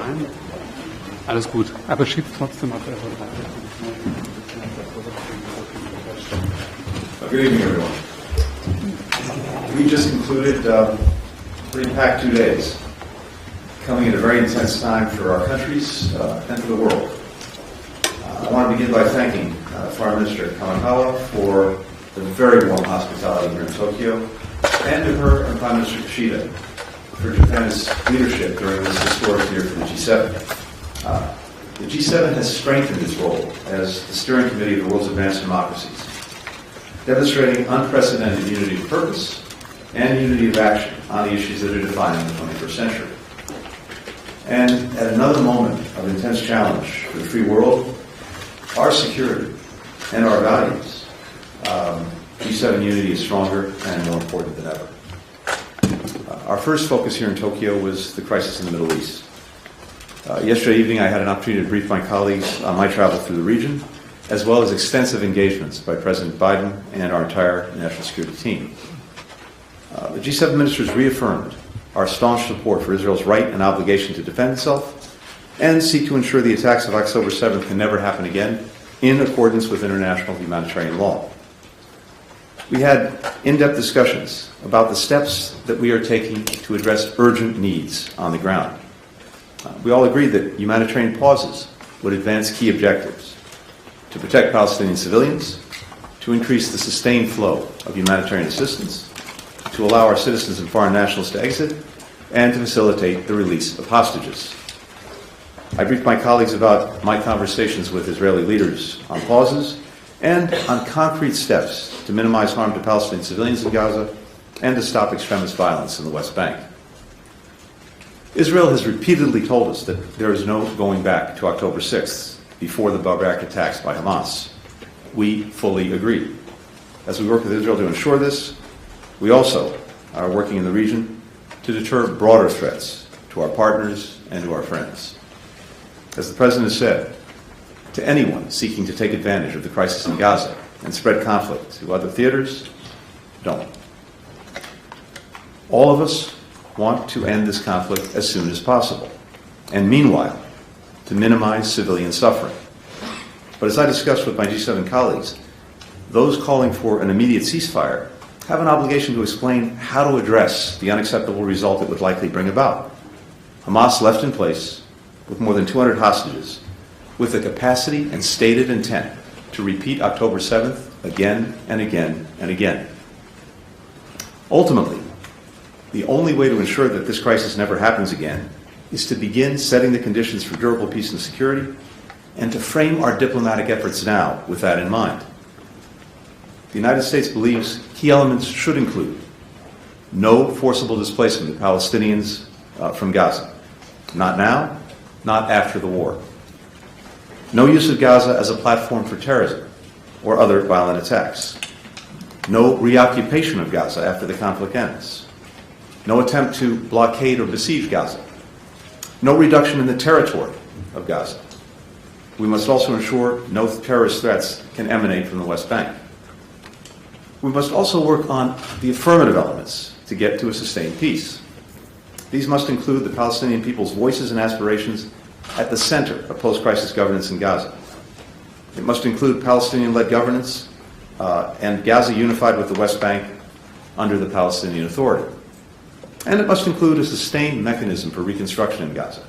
Nein? Alles gut. Aber schickt trotzdem ab. Good evening, everyone. We just concluded pretty packed 2 days, coming at a very intense time for our countries and for the world. I want to begin by thanking Foreign Minister Kamikawa for the very warm hospitality here in Tokyo, and to her and Prime Minister Kishida for Japan's leadership during this historic year for the G7. The G7 has strengthened its role as the steering committee of the world's advanced democracies, demonstrating unprecedented unity of purpose and unity of action on the issues that are defining the 21st century. And at another moment of intense challenge for the free world, our security and our values, G7 unity is stronger and more important than ever. Our first focus here in Tokyo was the crisis in the Middle East. Yesterday evening, I had an opportunity to brief my colleagues on my travel through the region, as well as extensive engagements by President Biden and our entire national security team. The G7 ministers reaffirmed our staunch support for Israel's right and obligation to defend itself and seek to ensure the attacks of October 7th can never happen again in accordance with international humanitarian law. We had in-depth discussions about the steps that we are taking to address urgent needs on the ground. We all agreed that humanitarian pauses would advance key objectives: to protect Palestinian civilians, to increase the sustained flow of humanitarian assistance, to allow our citizens and foreign nationals to exit, and to facilitate the release of hostages. I briefed my colleagues about my conversations with Israeli leaders on pauses and on concrete steps to minimize harm to Palestinian civilians in Gaza and to stop extremist violence in the West Bank. Israel has repeatedly told us that there is no going back to October 6th before the barbaric attacks by Hamas. We fully agree. As we work with Israel to ensure this, we also are working in the region to deter broader threats to our partners and to our friends. As the President has said, to anyone seeking to take advantage of the crisis in Gaza and spread conflict to other theaters, don't. All of us want to end this conflict as soon as possible, and meanwhile, to minimize civilian suffering. But as I discussed with my G7 colleagues, those calling for an immediate ceasefire have an obligation to explain how to address the unacceptable result it would likely bring about. Hamas left in place with more than 200 hostages, with the capacity and stated intent to repeat October 7th again and again and again. Ultimately, the only way to ensure that this crisis never happens again is to begin setting the conditions for durable peace and security, and to frame our diplomatic efforts now with that in mind. The United States believes key elements should include no forcible displacement of Palestinians from Gaza. Not now, not after the war. No use of Gaza as a platform for terrorism or other violent attacks. No reoccupation of Gaza after the conflict ends. No attempt to blockade or besiege Gaza. No reduction in the territory of Gaza. We must also ensure no terrorist threats can emanate from the West Bank. We must also work on the affirmative elements to get to a sustained peace. These must include the Palestinian people's voices and aspirations at the center of post-crisis governance in Gaza. It must include Palestinian-led governance and Gaza unified with the West Bank under the Palestinian Authority. And it must include a sustained mechanism for reconstruction in Gaza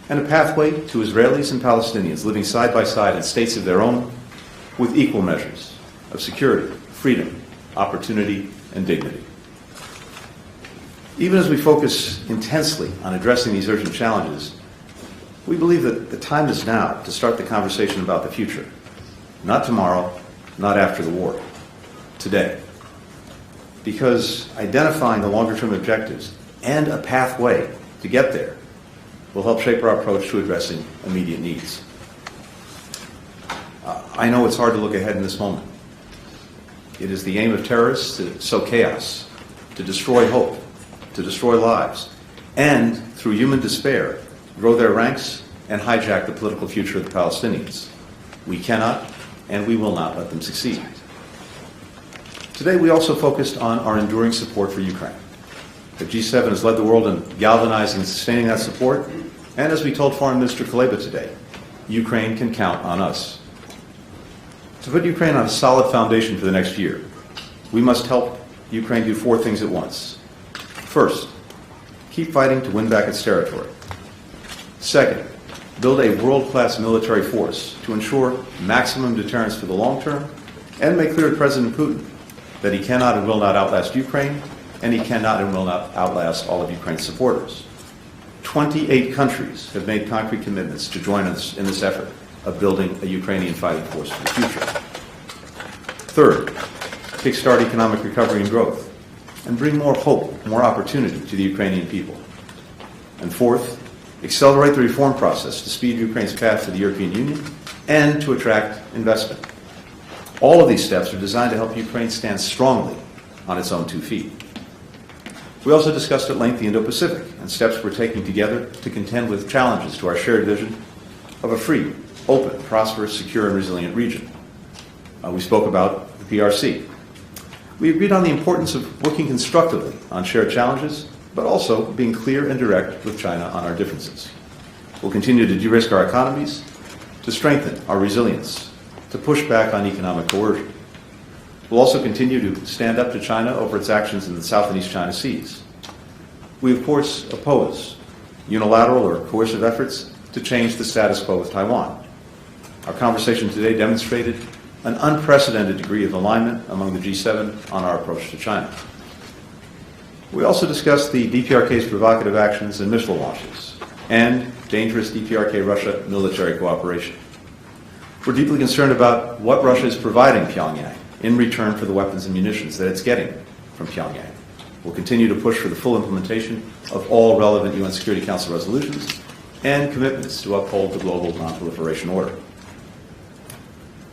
and a pathway to Israelis and Palestinians living side by side in states of their own with equal measures of security, freedom, opportunity, and dignity. Even as we focus intensely on addressing these urgent challenges, we believe that the time is now to start the conversation about the future. Not tomorrow, not after the war. Today. Because identifying the longer-term objectives and a pathway to get there will help shape our approach to addressing immediate needs. I know it's hard to look ahead in this moment. It is the aim of terrorists to sow chaos, to destroy hope, to destroy lives, and, through human despair, grow their ranks and hijack the political future of the Palestinians. We cannot and we will not let them succeed. Today we also focused on our enduring support for Ukraine. The G7 has led the world in galvanizing and sustaining that support, And as we told Foreign Minister Kuleba today, Ukraine can count on us. To put Ukraine on a solid foundation for the next year, we must help Ukraine do 4 things at once. First, keep fighting to win back its territory. Second, build a world-class military force to ensure maximum deterrence for the long term and make clear to President Putin that he cannot and will not outlast Ukraine, and he cannot and will not outlast all of Ukraine's supporters. 28 countries have made concrete commitments to join us in this effort of building a Ukrainian fighting force for the future. Third, kickstart economic recovery and growth and bring more hope, more opportunity to the Ukrainian people. And fourth, accelerate the reform process to speed Ukraine's path to the European Union and to attract investment. All of these steps are designed to help Ukraine stand strongly on its own 2 feet. We also discussed at length the Indo-Pacific and steps we're taking together to contend with challenges to our shared vision of a free, open, prosperous, secure, and resilient region. We spoke about the PRC. We agreed on the importance of working constructively on shared challenges, but also being clear and direct with China on our differences. We'll continue to de-risk our economies, to strengthen our resilience, to push back on economic coercion. We'll also continue to stand up to China over its actions in the South and East China Seas. We, of course, oppose unilateral or coercive efforts to change the status quo with Taiwan. Our conversation today demonstrated an unprecedented degree of alignment among the G7 on our approach to China. We also discussed the DPRK's provocative actions and missile launches and dangerous DPRK-Russia military cooperation. We're deeply concerned about what Russia is providing Pyongyang in return for the weapons and munitions that it's getting from Pyongyang. We'll continue to push for the full implementation of all relevant UN Security Council resolutions and commitments to uphold the global non-proliferation order.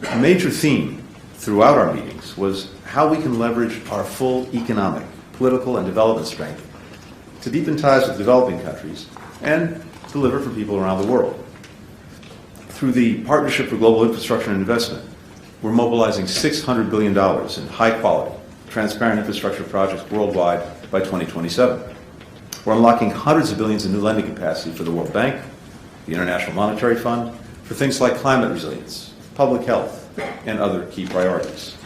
A major theme throughout our meetings was how we can leverage our full economic, political, and development strength to deepen ties with developing countries and deliver for people around the world. Through the Partnership for Global Infrastructure and Investment, we're mobilizing $600 billion in high-quality, transparent infrastructure projects worldwide by 2027. We're unlocking hundreds of billions in new lending capacity for the World Bank, the International Monetary Fund, for things like climate resilience, public health, and other key priorities.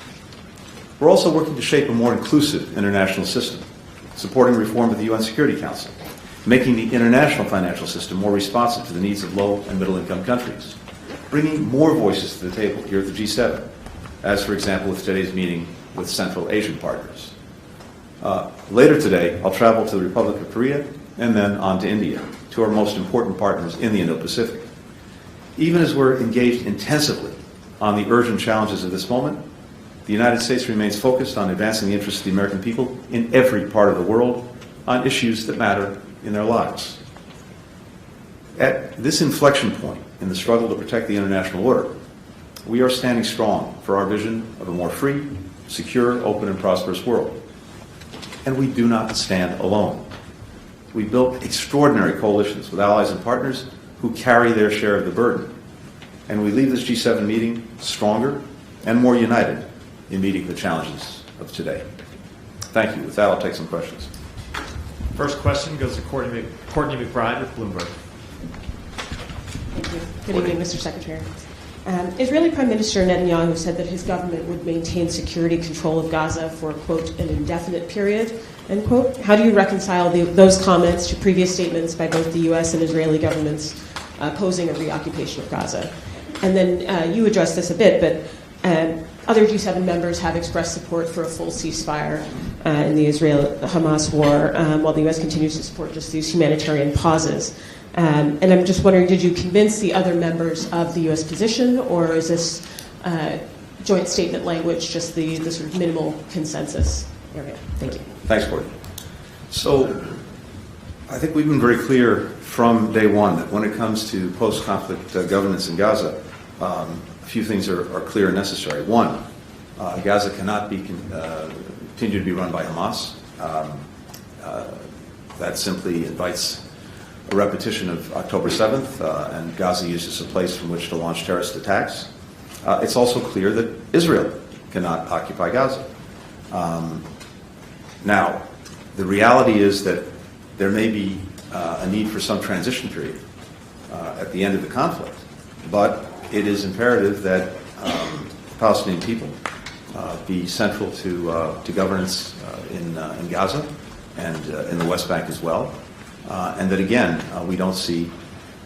We're also working to shape a more inclusive international system, supporting reform of the UN Security Council, making the international financial system more responsive to the needs of low and middle-income countries, bringing more voices to the table here at the G7, as, for example, with today's meeting with Central Asian partners. Later today, I'll travel to the Republic of Korea and then on to India, to our most important partners in the Indo-Pacific. Even as we're engaged intensively on the urgent challenges of this moment, the United States remains focused on advancing the interests of the American people in every part of the world on issues that matter in their lives. At this inflection point in the struggle to protect the international order, we are standing strong for our vision of a more free, secure, open, and prosperous world. And we do not stand alone. We built extraordinary coalitions with allies and partners who carry their share of the burden. And we leave this G7 meeting stronger and more united in meeting the challenges of today. Thank you. With that, I'll take some questions. First question goes to Courtney McBride with Bloomberg. Thank you. Good evening, Mr. Secretary. Israeli Prime Minister Netanyahu said that his government would maintain security control of Gaza for, quote, an indefinite period, end quote. How do you reconcile those comments to previous statements by both the U.S. and Israeli governments opposing a reoccupation of Gaza? And then you addressed this a bit, but other G7 members have expressed support for a full ceasefire in the Israel-Hamas war, while the U.S. continues to support just these humanitarian pauses. And I'm just wondering, did you convince the other members of the U.S. position, or is this joint statement language just the sort of minimal consensus area? Thank you. Thanks, Courtney. So I think we've been very clear from day one that when it comes to post-conflict governance in Gaza, a few things are clear and necessary. One, Gaza cannot be continue to be run by Hamas. That simply invites a repetition of October 7th, and Gaza used as a place from which to launch terrorist attacks. It's also clear that Israel cannot occupy Gaza. Now, the reality is that there may be a need for some transition period at the end of the conflict. But it is imperative that the Palestinian people be central to governance in Gaza and in the West Bank as well, and that again we don't see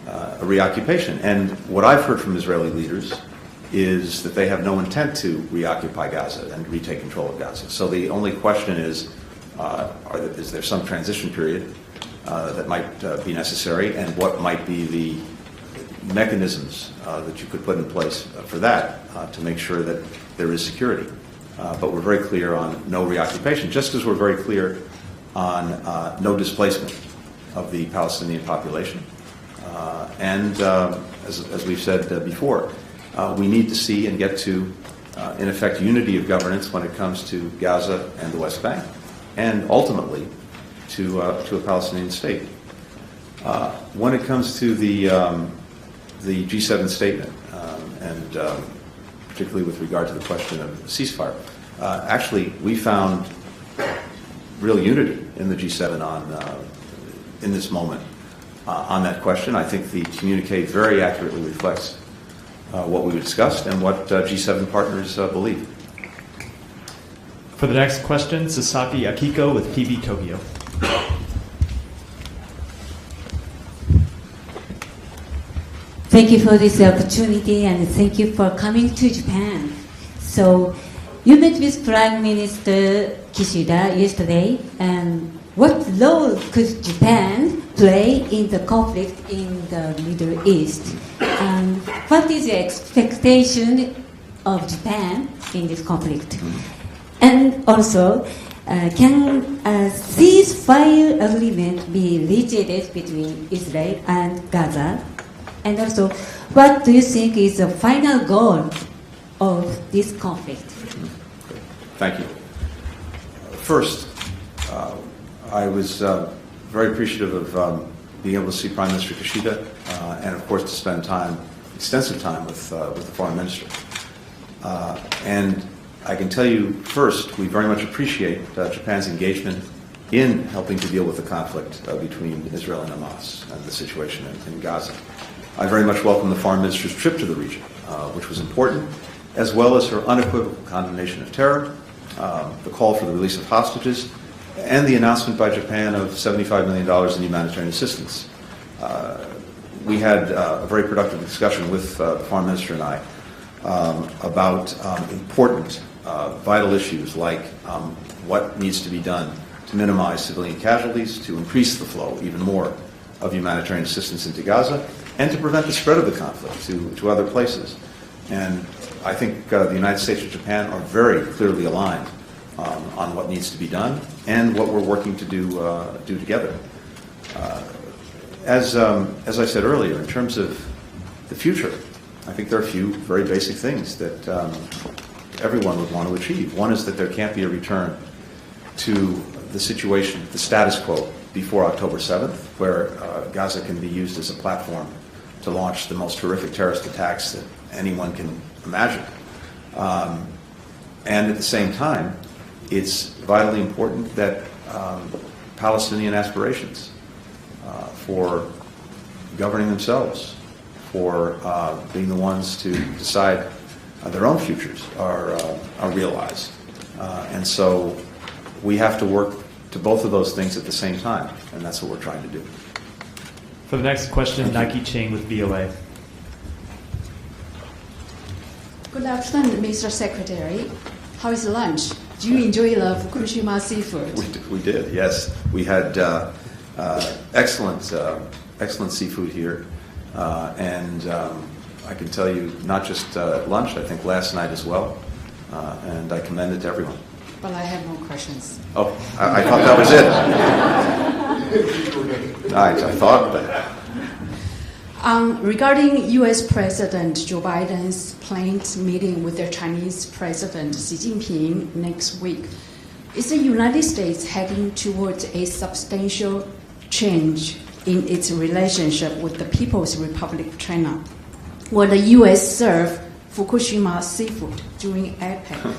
a reoccupation. And what I've heard from Israeli leaders is that they have no intent to reoccupy Gaza and retake control of Gaza. So the only question is there some transition period that might be necessary, and what might be the mechanisms that you could put in place for that to make sure that there is security. But we're very clear on no reoccupation, just as we're very clear on no displacement of the Palestinian population. And as we've said before, we need to see and get to, in effect, unity of governance when it comes to Gaza and the West Bank, and ultimately to a Palestinian state. When it comes to the G7 statement, and particularly with regard to the question of ceasefire, actually we found real unity in the G7 in this moment on that question. I think the communique very accurately reflects what we discussed and what G7 partners believe. For the next question, Sasaki Akiko with TV Tokyo. Thank you for this opportunity, and thank you for coming to Japan. So, you met with Prime Minister Kishida yesterday, and what role could Japan play in the conflict in the Middle East? And what is the expectation of Japan in this conflict? And also, can a ceasefire agreement be reached between Israel and Gaza? And also, what do you think is the final goal of this conflict? Thank you. First, I was very appreciative of being able to see Prime Minister Kishida and, of course, to spend extensive time with the Foreign Minister. And I can tell you, first, we very much appreciate Japan's engagement in helping to deal with the conflict between Israel and Hamas and the situation in Gaza. I very much welcome the Foreign Minister's trip to the region, which was important, as well as her unequivocal condemnation of terror, the call for the release of hostages, and the announcement by Japan of $75 million in humanitarian assistance. We had a very productive discussion with the Foreign Minister and I about important, vital issues like what needs to be done to minimize civilian casualties, to increase the flow even more of humanitarian assistance into Gaza, and to prevent the spread of the conflict to other places. And I think the United States and Japan are very clearly aligned on what needs to be done and what we're working to do together. As I said earlier, in terms of the future, I think there are a few very basic things that everyone would want to achieve. One is that there can't be a return to the situation, the status quo, before October 7th, where Gaza can be used as a platform to launch the most horrific terrorist attacks that anyone can imagine. And at the same time, it's vitally important that Palestinian aspirations for governing themselves, for being the ones to decide their own futures are realized. And so we have to work to both of those things at the same time, and that's what we're trying to do. For the next question, Nike Ching with VOA. Good afternoon, Mr. Secretary. How is lunch? Do you enjoy the Fukushima seafood? We did, yes. We had excellent seafood here, and I can tell you, not just at lunch, I think last night as well, and I commend it to everyone. But I have more questions. Oh, I thought that was it. Nice, I thought that. Regarding U.S. President Joe Biden's planned meeting with the Chinese President Xi Jinping next week, is the United States heading towards a substantial change in its relationship with the People's Republic of China? Will the U.S. serve Fukushima seafood during APEC?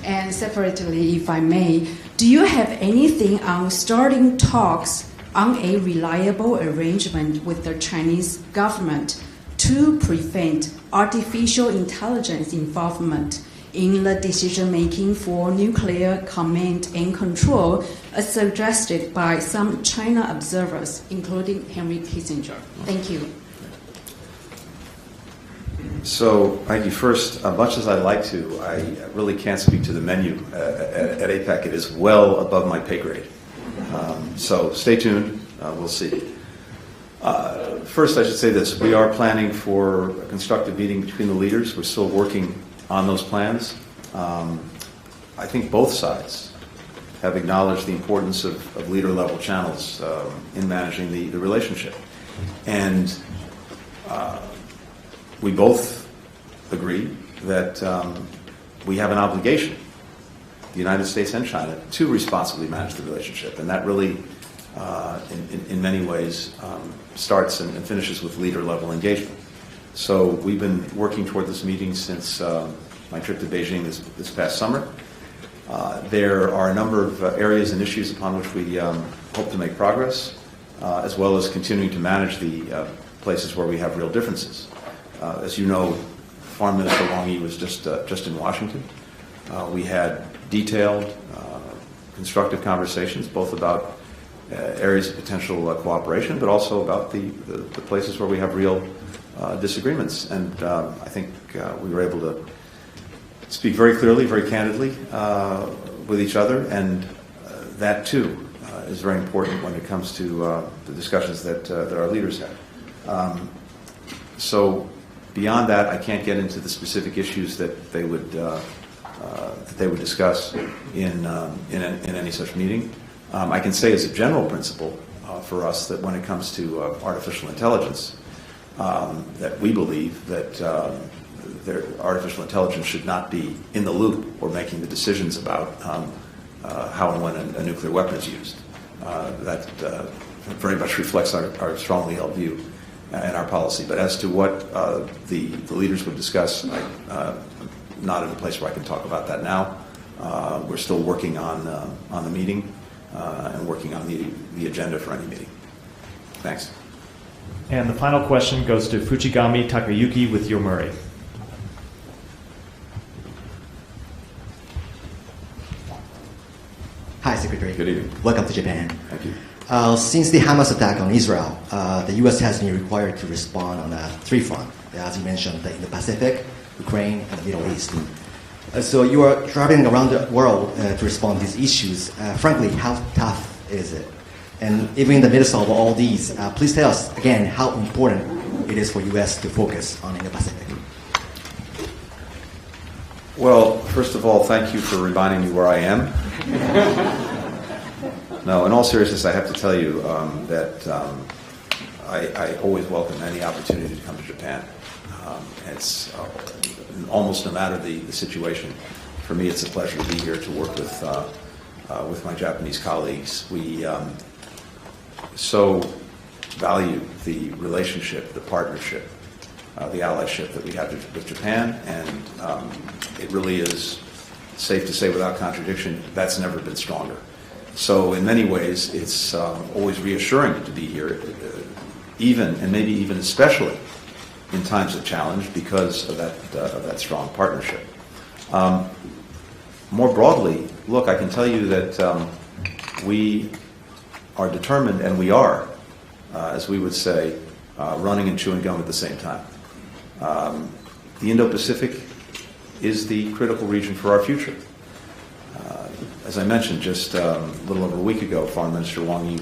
And separately, if I may, do you have anything on starting talks on a reliable arrangement with the Chinese government to prevent artificial intelligence involvement in the decision-making for nuclear command and control, as suggested by some China observers, including Henry Kissinger? Thank you. So, thank you. First, much as I'd like to, I really can't speak to the menu at APEC. It is well above my pay grade. So stay tuned. We'll see. First, I should say this. We are planning for a constructive meeting between the leaders. We're still working on those plans. I think both sides have acknowledged the importance of leader-level channels in managing the relationship. And we both agree that we have an obligation, the United States and China, to responsibly manage the relationship. And that really, in many ways, starts and finishes with leader-level engagement. So we've been working toward this meeting since my trip to Beijing this past summer. There are a number of areas and issues upon which we hope to make progress, as well as continuing to manage the places where we have real differences. As you know, Foreign Minister Wang Yi was just in Washington. We had detailed, constructive conversations, both about areas of potential cooperation, but also about the places where we have real disagreements. And I think we were able to speak very clearly, very candidly with each other, and that too is very important when it comes to the discussions that our leaders have. So beyond that, I can't get into the specific issues that they would discuss in any such meeting. I can say as a general principle for us that when it comes to artificial intelligence, that we believe that artificial intelligence should not be in the loop or making the decisions about how and when a nuclear weapon is used. That very much reflects our strongly held view and our policy. But as to what the leaders would discuss, I'm not in a place where I can talk about that now. We're still working on the meeting and working on the agenda for any meeting. Thanks. And the final question goes to Fujigami Takayuki with Yomiuri. Hi, Secretary. Good evening. Welcome to Japan. Thank you. Since the Hamas attack on Israel, the U.S. has been required to respond on three fronts, as you mentioned, in the Pacific, Ukraine, and the Middle East. So you are traveling around the world to respond to these issues. Frankly, how tough is it? And even in the midst of all these, please tell us again how important it is for U.S. to focus on Indo-Pacific. Well, first of all, thank you for reminding me where I am. No, in all seriousness, I have to tell you that I always welcome any opportunity to come to Japan. It's almost no matter the situation. For me, it's a pleasure to be here to work with my Japanese colleagues. We so value the relationship, the partnership, the allyship that we have with Japan, and it really is safe to say without contradiction, that's never been stronger. So in many ways, it's always reassuring to be here, even, and maybe even especially, in times of challenge because of that strong partnership. More broadly, look, I can tell you that we are determined, and we are, as we would say, running and chewing gum at the same time. The Indo-Pacific is the critical region for our future. As I mentioned, just a little over a week ago, Foreign Minister Wang Yi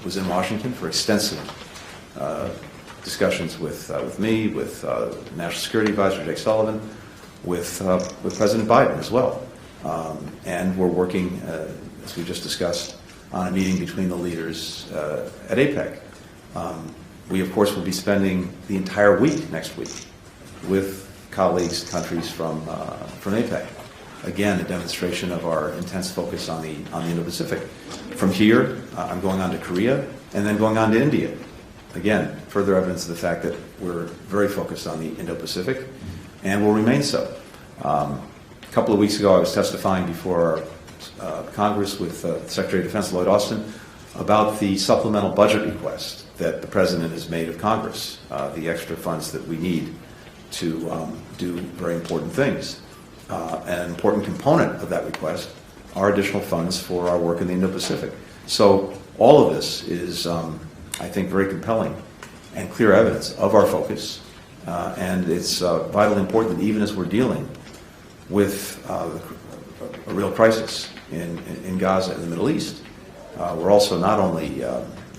was in Washington for extensive discussions with me, with National Security Advisor Jake Sullivan, with President Biden as well. And we're working, as we just discussed, on a meeting between the leaders at APEC. We, of course, will be spending the entire week next week with colleagues, countries from APEC. Again, a demonstration of our intense focus on the Indo-Pacific. From here, I'm going on to Korea and then going on to India. Again, further evidence of the fact that we're very focused on the Indo-Pacific and will remain so. A couple of weeks ago, I was testifying before Congress with Secretary of Defense Lloyd Austin about the supplemental budget request that the President has made of Congress, the extra funds that we need to do very important things. An important component of that request are additional funds for our work in the Indo-Pacific. So all of this is, I think, very compelling and clear evidence of our focus. And it's vitally important that even as we're dealing with a real crisis in Gaza and the Middle East, we're also not only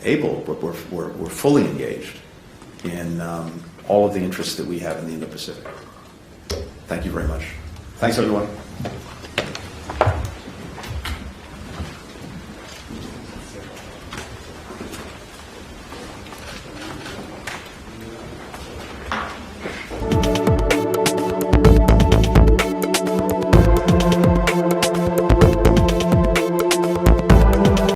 able, but we're fully engaged in all of the interests that we have in the Indo-Pacific. Thank you very much. Thanks, everyone.